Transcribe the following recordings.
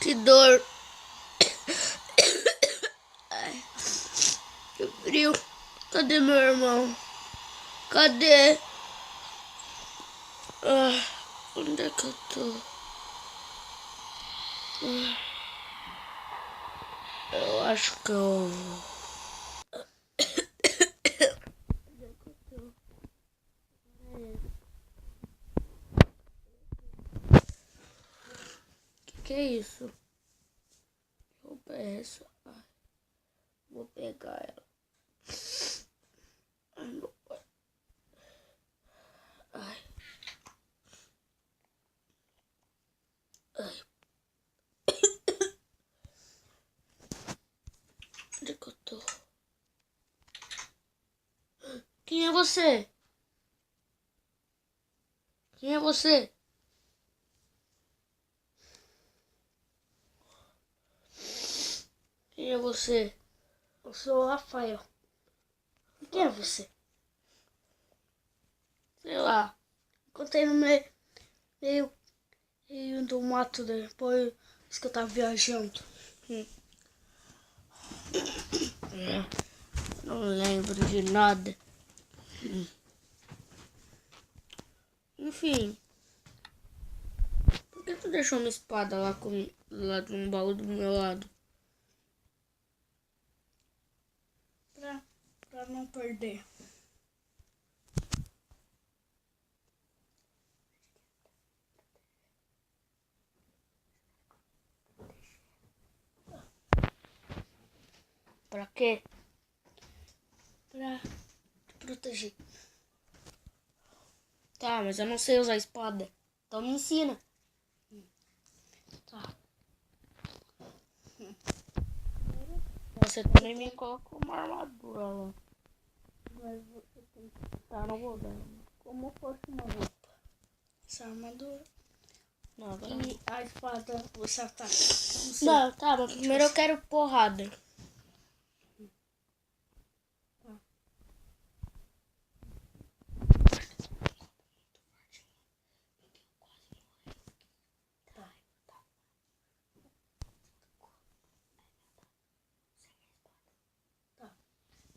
Que dor. Ai, que frio. Cadê meu irmão? Cadê? Onde é que eu tô? Eu acho que eu... Que é isso? Que roupa é essa? Ai, vou pegar ela. Ai, meu pai. Ai. Ai. Onde é que eu tô? Quem é você? Quem é você? Quem é você? Eu sou o Rafael. Quem é você? Sei lá. Encontrei no meio do mato depois que eu tava viajando. Não lembro de nada. Enfim. Por que tu deixou uma espada lá no baú do meu lado? Pra não perder. Pra quê? Pra te proteger. Tá, mas eu não sei usar espada. Então me ensina. Tá. Você também me coloca uma armadura lá. Mas você tem que Tá, não vou dar. como fosse uma roupa. Essa armadura. Não, agora E a espada você ataca. não, tá, mas primeiro eu quero porrada.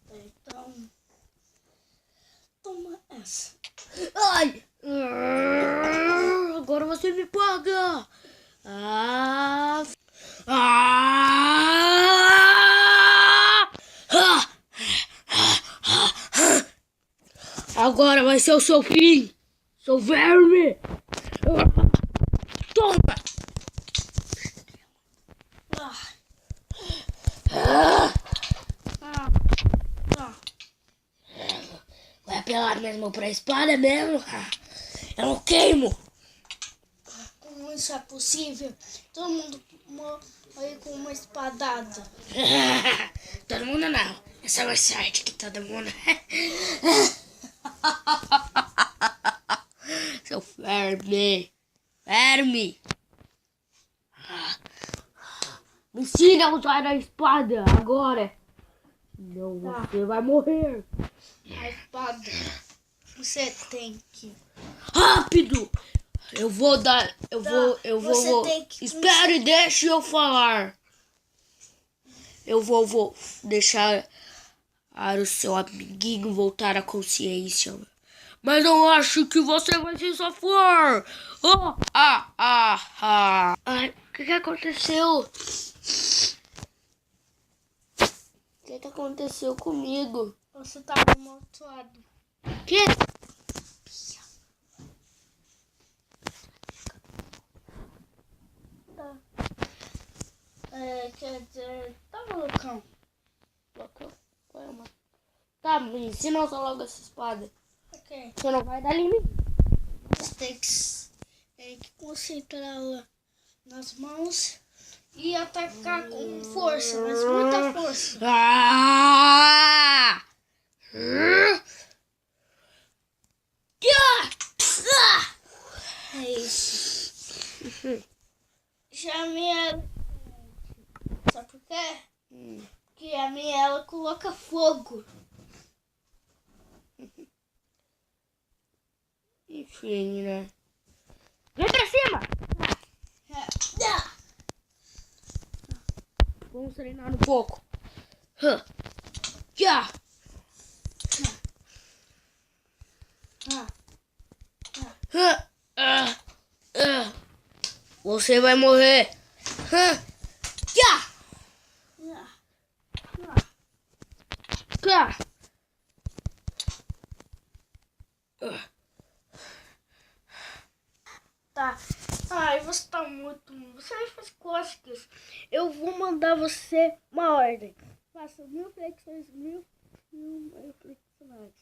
Então, toma essa. Ai! Agora você me paga! Ah! Ah! Agora vai ser o seu fim! Seu verme! Toma! Vai apelar mesmo pra espada mesmo? Eu não queimo! Como isso é possível? Todo mundo morre com uma espadada. Todo mundo não. Essa é mais sorte que todo mundo. Seu verme. Verme. Me ensina a usar a espada agora. Não, você vai morrer. A espada. Você tem que. Rápido. Eu vou dar. Eu vou. Tem que... Espere e deixe eu falar. Eu vou deixar o seu amiguinho voltar à consciência. Mas eu acho que você vai se sofrer. Ai, o que aconteceu? O que aconteceu comigo? Você tava amaldiçoado. Que? Tá. Quer dizer, tava loucão. Loucão? Qual é, mano? Tá, me ensina a usar logo essa espada. Ok. Você não vai dar limite. Você tem que concentrar ela nas mãos e atacar com força, mas muita força. É isso. Já a minha... Sabe por quê? Porque a minha ela coloca fogo. Enfim, né? Vem pra cima! Vamos treinar um pouco. Já! Você vai morrer. Já! Tá. Ai, você tá muito. Você faz cócegas. Eu vou mandar você uma ordem. Faça 1000 flexões, 1000 flexões.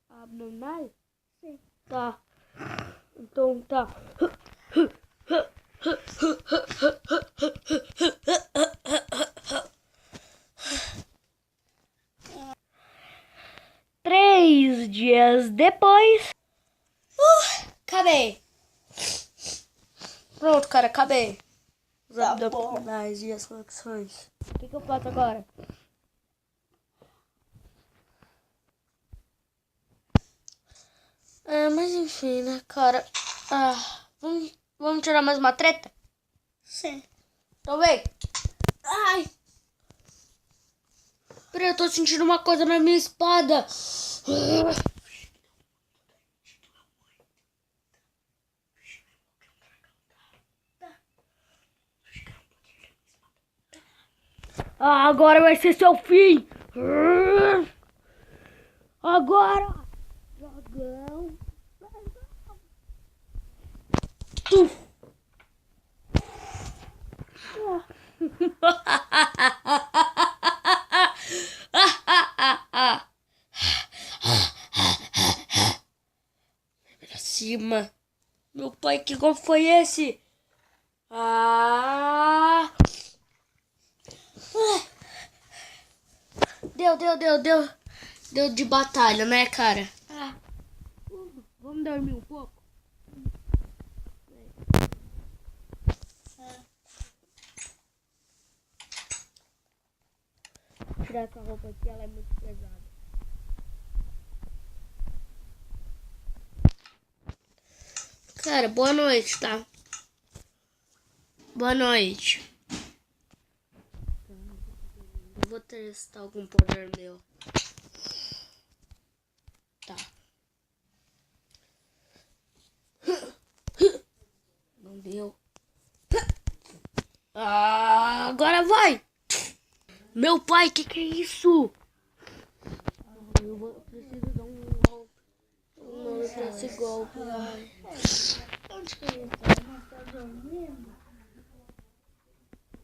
Abdominais? Sim. Tá. Então tá. 3 dias depois. Acabei. Pronto, cara, acabei. Os Tá abdominais e as flexões. O que eu faço agora? Mas enfim, né, cara? Vamos tirar mais uma treta? Sim. Então vem. Ai. Peraí, eu tô sentindo uma coisa na minha espada. Agora vai ser seu fim. Agora. Dragão. Tuf. Pra cima. Meu pai, que golpe foi esse? Deu de batalha, né, cara? Vamos dormir um pouco? Vou tirar essa roupa aqui, ela é muito pesada. Cara, boa noite, tá? Boa noite. Eu vou testar algum poder meu. Tá. Não deu. Agora vai! Meu pai, que é isso? Eu preciso dar um golpe. Um nome pra esse golpe. Onde que ele tá? Não tá dormindo?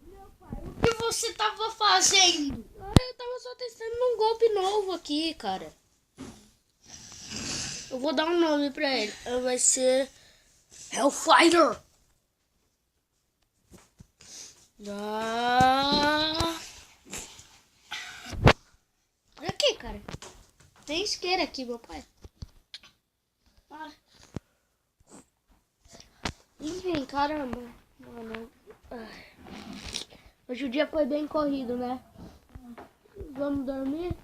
Meu pai, o que você tava fazendo? Eu tava só testando um golpe novo aqui, cara. Eu vou dar um nome pra ele. Vai ser Hellfighter. Olha aqui, cara. Tem isqueiro aqui, meu pai. Enfim, caramba. Mano. Hoje o dia foi bem corrido, né? Vamos dormir?